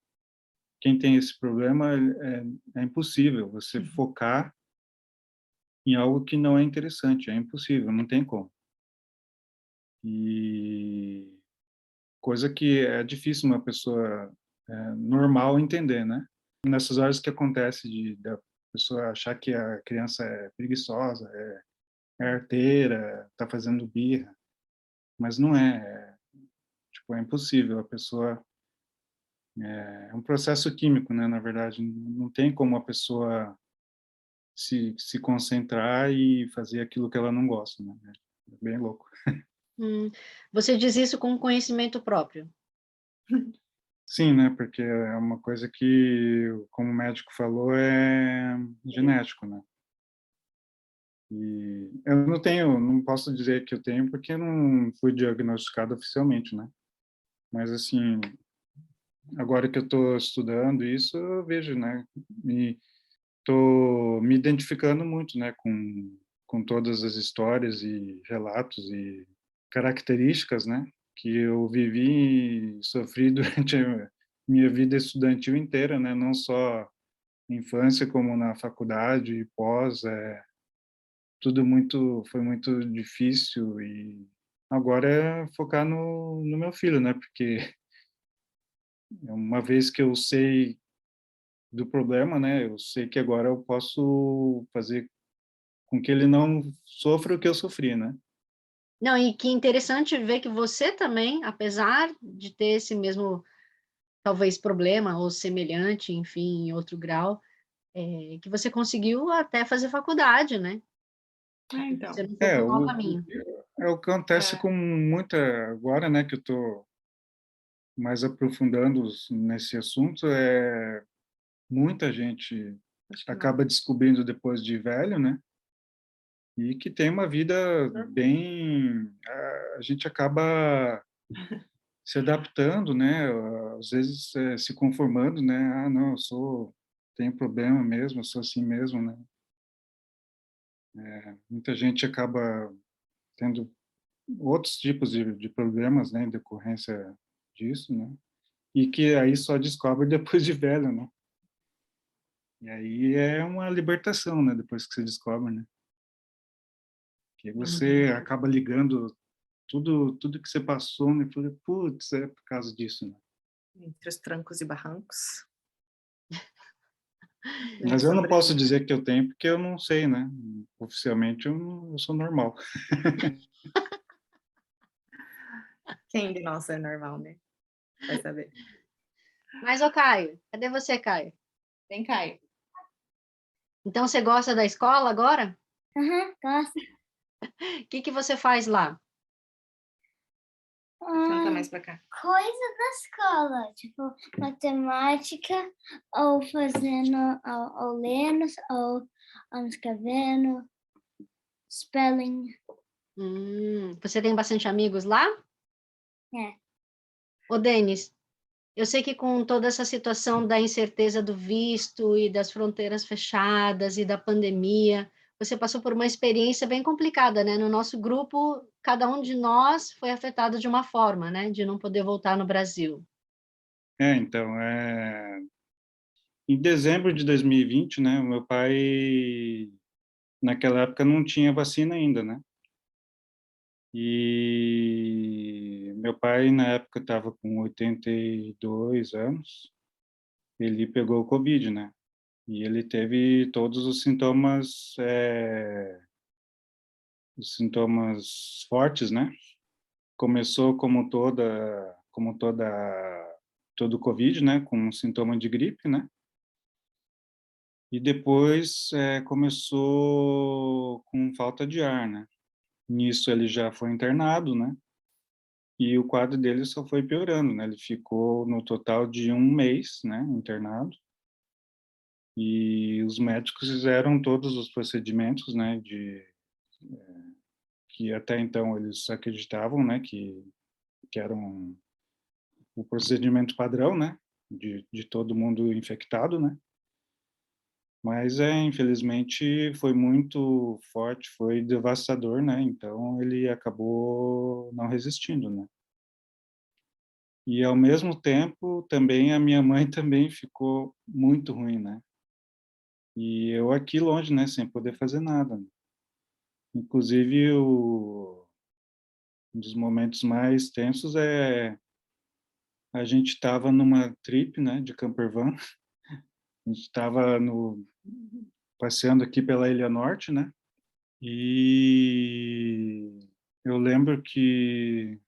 Quem tem esse problema é impossível você focar em algo que não é interessante, é impossível, não tem como. E coisa que é difícil uma pessoa normal entender, né? Nessas horas que acontece da pessoa achar que a criança é preguiçosa, é arteira, está fazendo birra, mas não é, tipo, é impossível. A pessoa é um processo químico, né? Na verdade, não tem como a pessoa se concentrar e fazer aquilo que ela não gosta, né? É bem louco. Você diz isso com conhecimento próprio. Sim, né? Porque é uma coisa que, como o médico falou, é genético, né? E eu não posso dizer que eu tenho porque eu não fui diagnosticado oficialmente, né? Mas assim, agora que eu estou estudando isso, eu vejo, né? E estou me identificando muito, né? Com todas as histórias e relatos e características, né? Que eu vivi e sofri durante a minha vida estudantil inteira, né? Não só infância como na faculdade e pós, tudo foi muito difícil e agora é focar no meu filho, né? Porque uma vez que eu sei do problema, né? Eu sei que agora eu posso fazer com que ele não sofra o que eu sofri, né? Não, e que interessante ver que você também, apesar de ter esse mesmo, talvez, problema ou semelhante, enfim, em outro grau, que você conseguiu até fazer faculdade, né? Então, Você não foi É, por mau o, caminho. é o que acontece é, com muita agora, né? Que eu tô mais aprofundando nesse assunto, muita gente acho que não. acaba descobrindo depois de velho, né? E que tem uma vida bem, a gente acaba se adaptando, né? Às vezes se conformando, né? Ah, não, tenho problema mesmo, eu sou assim mesmo, né? Muita gente acaba tendo outros tipos de problemas, né, em decorrência disso, né? E que aí só descobre depois de velho, né? E aí é uma libertação, né? Depois que você descobre, né? Que Uhum. você acaba ligando tudo que você passou, né? Fala, putz, é por causa disso, né? Entre os trancos e barrancos, a Mas gente eu não posso sobrevive. dizer que eu tenho, porque eu não sei, né? Oficialmente eu sou normal. Quem de nós é normal, né? Vai saber. Mas, ô Caio, cadê você, Caio? Vem, Caio. Então, você gosta da escola agora? Aham, gosto. O que que você faz lá? Senta Ah, mais pra cá. coisa da escola, tipo matemática, ou fazendo, ou lendo, ou escrevendo, spelling. Você tem bastante amigos lá? É. Ô, Denis, eu sei que com toda essa situação da incerteza do visto e das fronteiras fechadas e da pandemia, você passou por uma experiência bem complicada, né? No nosso grupo, cada um de nós foi afetado de uma forma, né? De não poder voltar no Brasil. Então, em dezembro de 2020, né? O meu pai, naquela época, não tinha vacina ainda, né? E meu pai, na época, estava com 82 anos. Ele pegou o Covid, né? E ele teve todos os sintomas fortes, né? Começou todo Covid, né? Com um sintoma de gripe, né? E depois começou com falta de ar, né? Nisso ele já foi internado, né? E o quadro dele só foi piorando, né? Ele ficou no total de um mês, né? Internado. E os médicos fizeram todos os procedimentos, né, que até então eles acreditavam, né, que eram o procedimento padrão, né, de todo mundo infectado, né. Mas infelizmente foi muito forte, foi devastador, né, então ele acabou não resistindo, né. E ao mesmo tempo também a minha mãe também ficou muito ruim, né. E eu aqui longe, né, sem poder fazer nada, né. Inclusive um dos momentos mais tensos a gente estava numa trip, né, de campervan, a gente estava no passeando aqui pela Ilha Norte, né, e eu lembro que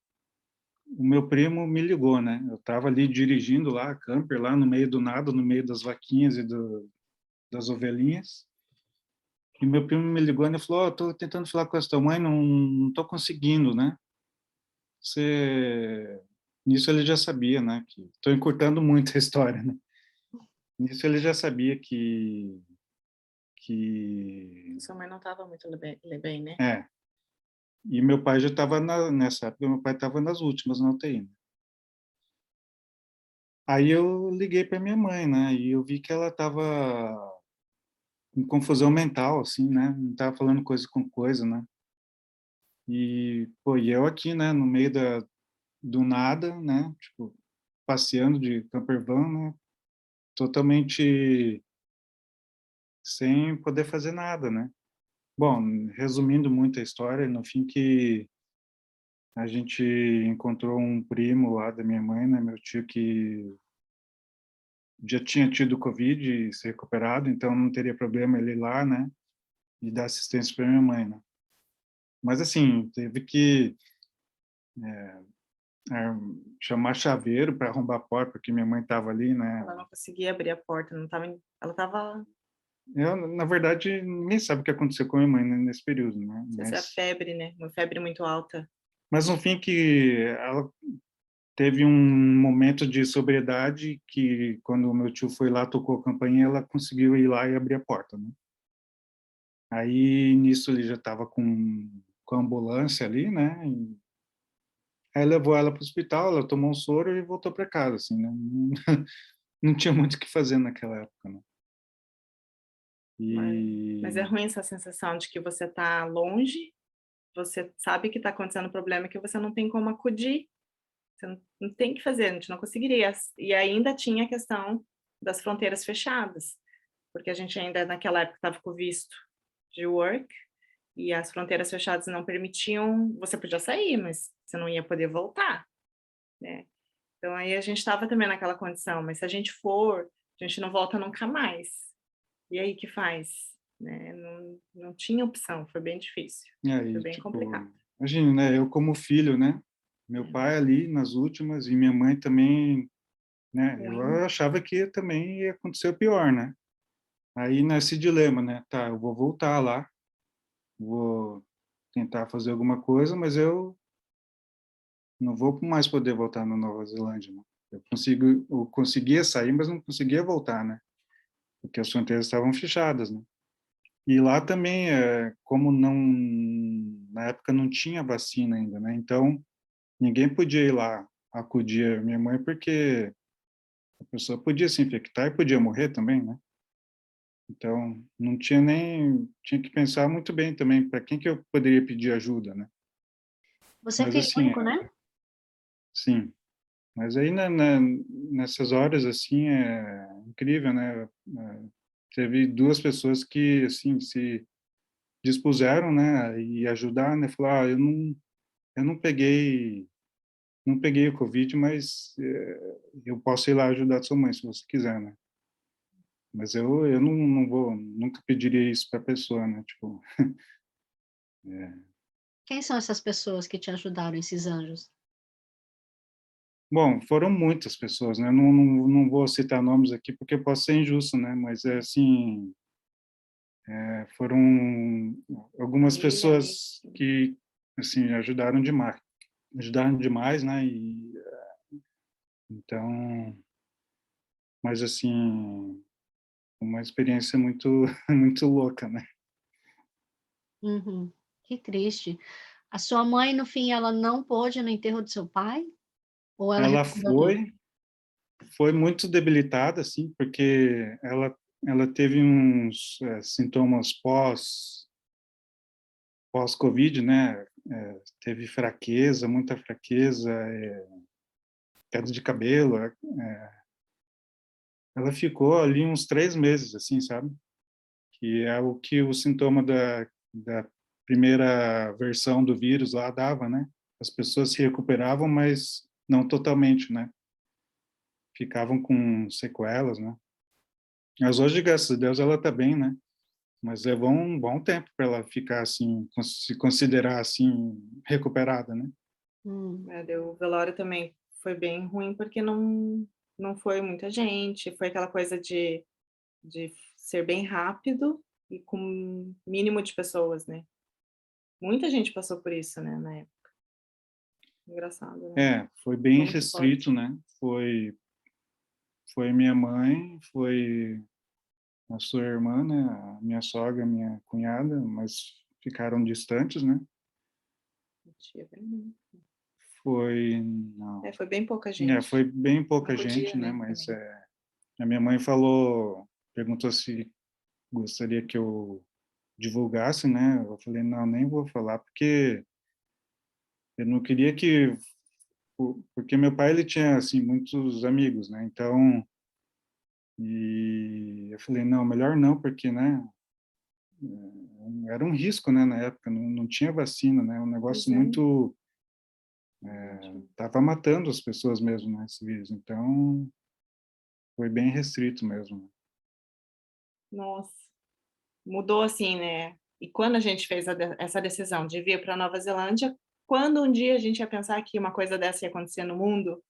o meu primo me ligou, né, eu estava ali dirigindo lá, camper lá no meio do nada, no meio das vaquinhas e das ovelhinhas, e meu primo me ligou e falou: "Ó, tô tentando falar com a tua mãe, não tô conseguindo, né, você..." Nisso ele já sabia, né, que tô encurtando muito a história, né. Nisso ele já sabia que Sua mãe não estava muito bem, né? é, e meu pai já estava nessa época, meu pai estava nas últimas na UTI, né. Aí eu liguei para minha mãe, né, e eu vi que ela estava em confusão mental, assim, né, não estava falando coisa com coisa, né. E, pô, e eu aqui, né, no meio do nada, né, tipo, passeando de campervan, né, totalmente sem poder fazer nada, né. Bom, resumindo muito a história, no fim que a gente encontrou um primo lá da minha mãe, né, meu tio, que já tinha tido Covid e se recuperado, então não teria problema ele ir lá, né, e dar assistência para minha mãe, né. Mas assim, teve que chamar chaveiro para arrombar a porta, porque minha mãe estava ali, né. Ela não conseguia abrir a porta, não estava ela estava, não Na verdade, ninguém sabe o que aconteceu com a minha mãe, né, nesse período, né, sei se é a febre, né, uma febre muito alta. mas no fim que ela teve um momento de sobriedade que, quando o meu tio foi lá, tocou a campainha, ela conseguiu ir lá e abrir a porta, né. Aí, nisso, ele já estava com a ambulância ali, né, e aí levou ela para o hospital, ela tomou um soro e voltou para casa, assim, né, não tinha muito o que fazer naquela época, né. Mas é E ruim essa sensação de que você está longe, você sabe que está acontecendo um problema que você não tem como acudir, você não tem o que fazer, a gente não conseguiria. E ainda tinha a questão das fronteiras fechadas, porque a gente ainda naquela época estava com o visto de work, e as fronteiras fechadas não permitiam, você podia sair, mas você não ia poder voltar, né. Então aí a gente estava também naquela condição, mas se a gente for, a gente não volta nunca mais. E aí que faz? Né, não tinha opção, foi bem difícil, foi aí, bem tipo, complicado. imagina, né, eu como filho, né, meu É, pai ali nas últimas e minha mãe também, né, eu ruim. achava que também ia acontecer o pior, né. Aí nesse dilema, né, tá, eu vou voltar lá, vou tentar fazer alguma coisa, mas eu não vou mais poder voltar na Nova Zelândia, né. Eu conseguia sair, mas não conseguia voltar, né, porque as fronteiras estavam fechadas, né. E lá também, como não na época não tinha vacina ainda, né, então ninguém podia ir lá acudir a minha mãe, porque a pessoa podia se infectar e podia morrer também, né. Então não tinha nem tinha que pensar muito bem também para quem que eu poderia pedir ajuda, né. Você é Mas filho assim, único, né? sim. Mas aí nessas horas, assim, é incrível, né, teve 2 pessoas que, assim, se dispuseram, né, e ajudar, né, falou: "Ah, eu não peguei o covid, mas, eu posso ir lá ajudar a sua mãe, se você quiser, né". Mas eu não vou nunca pediria isso para pessoa, né, tipo, eh Quem são essas pessoas que te ajudaram, esses anjos? bom, foram muitas pessoas, né, não vou citar nomes aqui, porque eu posso ser injusto, né, mas, é assim, foram algumas Família, amigo. pessoas que, assim, ajudaram demais, né, e então, mas assim, uma experiência muito, muito louca, né? Uhum. Que triste. A sua mãe, no fim, ela não pôde ir no enterro do seu pai? Ou ela Ela recuperou bem? foi muito debilitada, assim, porque ela teve uns sintomas pós-Covid, né? Teve fraqueza, muita fraqueza, queda de cabelo. Ela ficou ali uns 3 meses, assim, sabe? Que é o que o sintoma da primeira versão do vírus lá dava, né? As pessoas se recuperavam, mas não totalmente, né? Ficavam com sequelas, né? Mas hoje, graças a Deus, ela tá bem, né? Mas levou um bom tempo para ela ficar assim, se considerar assim recuperada, né? Hum. O velório também foi bem ruim, porque não foi muita gente, foi aquela coisa de ser bem rápido e com mínimo de pessoas, né. Muita gente passou por isso, né, na época. Engraçado, né. Foi bem Foi muito restrito, forte. né? Foi minha mãe, foi a sua irmã, né? A minha sogra, a minha cunhada, mas ficaram distantes, né? Tia também. Foi, não, Foi bem pouca gente. foi bem Não pouca podia, gente, né? né, Mas também. a minha mãe perguntou se gostaria que eu divulgasse, né? Eu falei, não, nem vou falar, porque eu não queria porque meu pai, ele tinha, assim, muitos amigos, né? Então, e eu falei, não, melhor não, porque, né? Era um risco, né? Na época, não tinha vacina, né? Um Pois negócio é. muito, Verdade. tava matando as pessoas mesmo, né? Esse vírus. Então, foi bem restrito mesmo. Nossa, mudou assim, né. E quando a gente fez essa decisão de vir para Nova Zelândia, quando um dia a gente ia pensar que uma coisa dessa ia acontecer no mundo?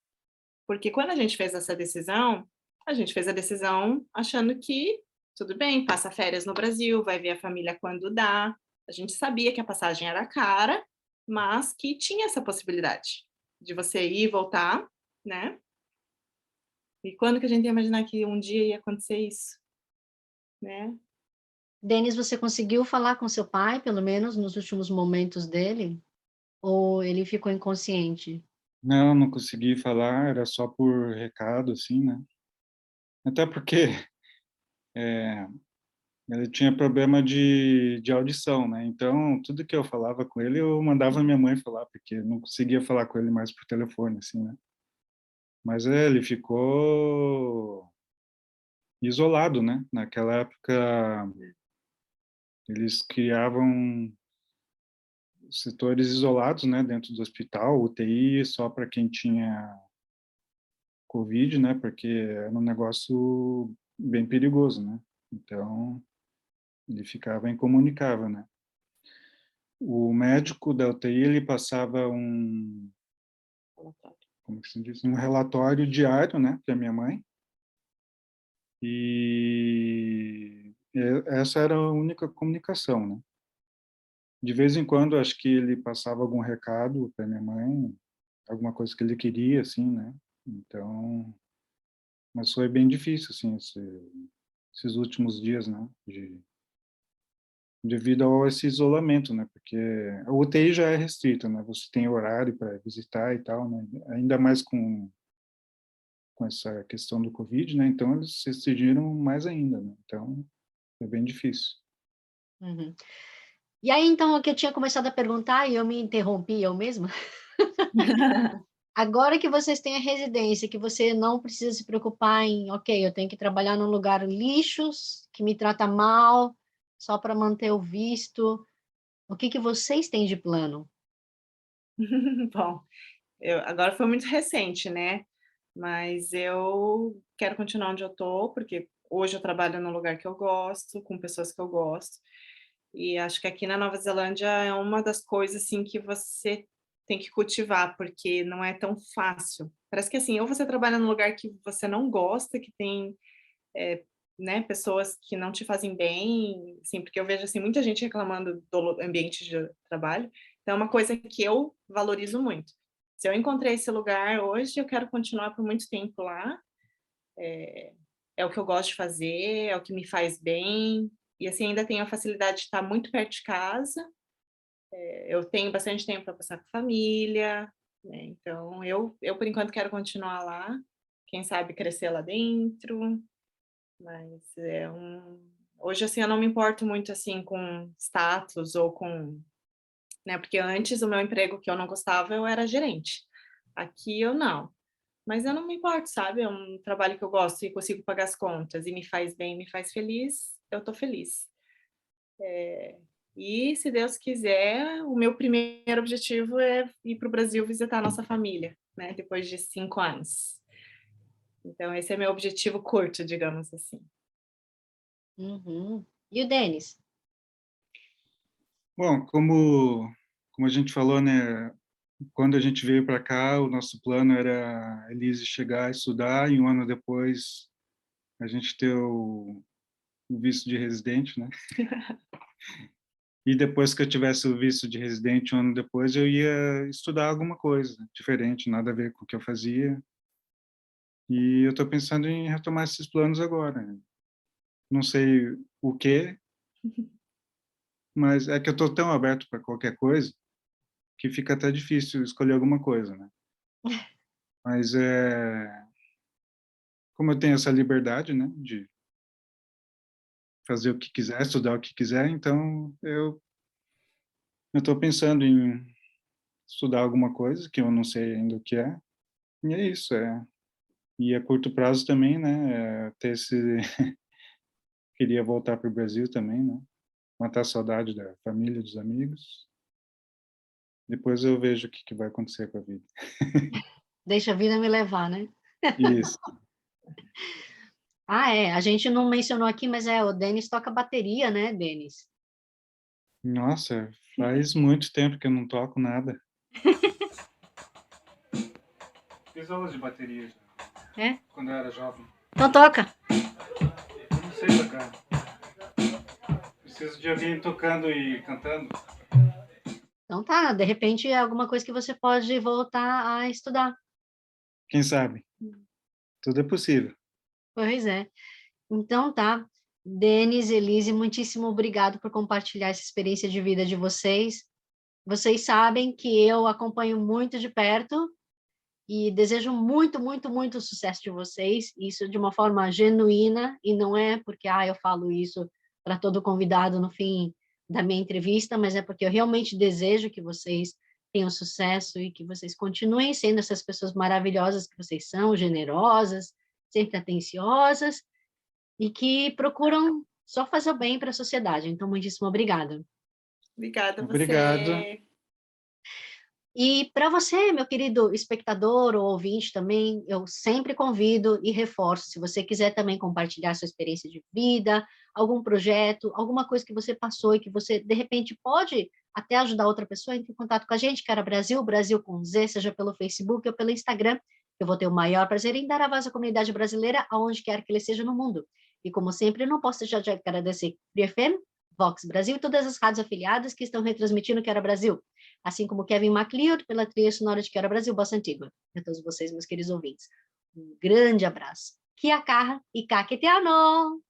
Porque quando a gente fez essa decisão, a gente fez a decisão achando que tudo bem, passa férias no Brasil, vai ver a família quando dá. A gente sabia que a passagem era cara, mas que tinha essa possibilidade de você ir e voltar, né. E quando que a gente ia imaginar que um dia ia acontecer isso, né. Denis, você conseguiu falar com seu pai, pelo menos nos últimos momentos dele? Ou ele ficou inconsciente? Não consegui falar, era só por recado, assim, né? Até porque ele tinha problema de audição, né? Então, tudo que eu falava com ele, eu mandava minha mãe falar, porque eu não conseguia falar com ele mais por telefone, assim, né? Mas ele ficou isolado, né? Naquela época, eles criavam setores isolados, né? Dentro do hospital, UTI só para quem tinha Covid, né? Porque era um negócio bem perigoso, né? Então, ele ficava incomunicável, né? O médico da UTI, ele passava como que se diz, um relatório diário, né, para minha mãe. Essa era a única comunicação, né? De vez em quando, acho que ele passava algum recado para minha mãe, alguma coisa que ele queria, assim, né? Então, mas foi bem difícil, assim, esses últimos dias, né? Devido a esse isolamento, né? Porque a UTI já é restrita, né? Você tem horário para visitar e tal, né? Ainda mais com essa questão do Covid, né? Então eles se restringiram mais ainda, né? Então é bem difícil. Uhum. E aí, então, o que eu tinha começado a perguntar e eu me interrompi eu mesma. Agora que vocês têm a residência, que você não precisa se preocupar em, ok, eu tenho que trabalhar num lugar lixos, que me trata mal, só para manter o visto. O que que vocês têm de plano? Bom, agora foi muito recente, né, mas eu quero continuar onde eu tô, porque hoje eu trabalho num lugar que eu gosto, com pessoas que eu gosto, e acho que aqui na Nova Zelândia é uma das coisas, assim, que você tem que cultivar, porque não é tão fácil. Parece que, assim, ou você trabalha num lugar que você não gosta, que tem, né, pessoas que não te fazem bem, assim, porque eu vejo, assim, muita gente reclamando do ambiente de trabalho, então é uma coisa que eu valorizo muito. Se eu encontrei esse lugar hoje, eu quero continuar por muito tempo lá, é o que eu gosto de fazer, é o que me faz bem. E assim, ainda tenho a facilidade de estar muito perto de casa. Eu tenho bastante tempo para passar com a família, né? Então, eu por enquanto quero continuar lá. Quem sabe crescer lá dentro. Mas hoje, assim, eu não me importo muito, assim, com status ou com, né? Porque antes o meu emprego que eu não gostava, eu era gerente. Aqui eu não. Mas eu não me importo, sabe? É um trabalho que eu gosto e consigo pagar as contas e me faz bem, me faz feliz, eu tô feliz. E se Deus quiser, o meu primeiro objetivo é ir para o Brasil visitar a nossa família, né? Depois de 5 anos. Então, esse é meu objetivo curto, digamos assim. Uhum. E o Denis? Bom, como a gente falou, né, quando a gente veio para cá, o nosso plano era a Elise chegar a estudar e um ano depois a gente ter o visto de residente, né? E depois que eu tivesse o visto de residente um ano depois, eu ia estudar alguma coisa diferente, nada a ver com o que eu fazia. E eu estou pensando em retomar esses planos agora. Não sei o quê, mas é que eu estou tão aberto para qualquer coisa que fica até difícil escolher alguma coisa, né? Mas como eu tenho essa liberdade, né, de fazer o que quiser, estudar o que quiser, então eu estou pensando em estudar alguma coisa que eu não sei ainda o que é. E é isso, e a curto prazo também, né, ter esse queria voltar para o Brasil também, né? Matar a saudade da família, dos amigos. Depois eu vejo o que vai acontecer com a vida. Deixa a vida me levar, né? Isso. Ah, a gente não mencionou aqui, mas o Denis toca bateria, né, Denis? Nossa, faz muito tempo que eu não toco nada. Fiz aulas de bateria já, quando eu era jovem. Então toca. Eu não sei tocar. Preciso de alguém tocando e cantando. Então tá, de repente é alguma coisa que você pode voltar a estudar. Quem sabe? Tudo é possível. Pois é. Então tá. Denis, Elise, muitíssimo obrigado por compartilhar essa experiência de vida de vocês. Vocês sabem que eu acompanho muito de perto e desejo muito, muito, muito sucesso de vocês. Isso de uma forma genuína e não é porque eu falo isso para todo convidado no fim da minha entrevista, mas é porque eu realmente desejo que vocês tenham sucesso e que vocês continuem sendo essas pessoas maravilhosas que vocês são, generosas, sempre atenciosas e que procuram só fazer o bem para a sociedade. Então, muitíssimo obrigada. Obrigada a Obrigado. você. E para você, meu querido espectador ou ouvinte também, eu sempre convido e reforço, se você quiser também compartilhar sua experiência de vida, algum projeto, alguma coisa que você passou e que você, de repente, pode até ajudar outra pessoa, entre em contato com a gente, Quero Brasil, Brasil com Z, seja pelo Facebook ou pelo Instagram. Eu vou ter o maior prazer em dar a voz à comunidade brasileira, aonde quer que ele esteja no mundo. E como sempre, não posso deixar de agradecer Free FM, Vox Brasil e todas as rádios afiliadas que estão retransmitindo Quero Brasil, assim como Kevin MacLeod pela trilha sonora de Quero Brasil, Bossa Antiga. A todos vocês, meus queridos ouvintes. Um grande abraço. Kia kaha e kakiteano!